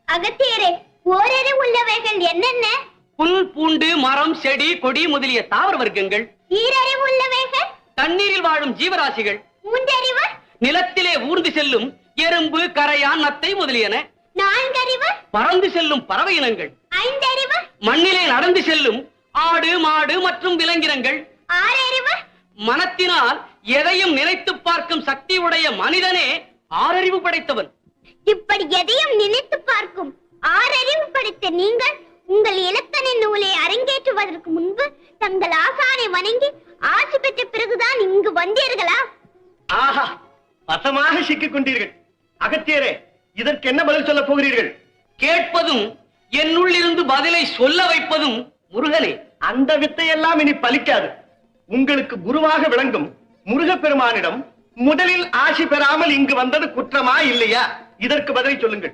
அகத்தியரே, ஓரறிவு உள்ளவைகள் என்னென்ன? புல், பூண்டு, மரம், செடி, கொடி முதலிய தாவர வர்க்கங்கள். ஈரறிவு உள்ளவைகள்? தண்ணீரில் வாழும் ஜீவராசிகள். மூன்றறிவு? நிலத்திலே ஊர்ந்து செல்லும் எறும்பு, கரையான், நத்தை முதலியன. நான்கறிவு? பறந்து செல்லும் பறவை இனங்கள். ஐந்தறிவு? மண்ணிலே நடந்து செல்லும் ஆடு, மாடு மற்றும் விலங்கினங்கள். ஆறறிவு? மனத்தினால் எதையும் நினைத்து பார்க்கும் சக்தி உடைய மனிதனே ஆறறிவு படைத்தவன். இப்படி எதையும் நினைத்து பார்க்கும் ஆறறிவு படைத்த நீங்கள் உங்கள் இலக்கண நூலை அரங்கேற்றுவதற்கு முன்பு தங்கள் ஆசானை வணங்கி ஆட்சி பெற்ற பிறகுதான் இங்கு வந்தீர்களா? ஆஹா, வசமாக சிக்கிக் கொண்டீர்கள். அகத்தியரே, இதற்கு என்ன பதில் சொல்ல போகிறீர்கள்? கேட்பதும் என்னுள்ளிருந்து பதிலை சொல்ல வைப்பதும் முருகனே. அந்த வித்தையெல்லாம் இனி பலிக்காது. உங்களுக்கு குருவாக விளங்கும் முருகப்பெருமானிடம் முதலில் ஆசி பெறாமல் இங்கு வந்தது குற்றமா இல்லையா? இதற்கு பதிலை சொல்லுங்கள்.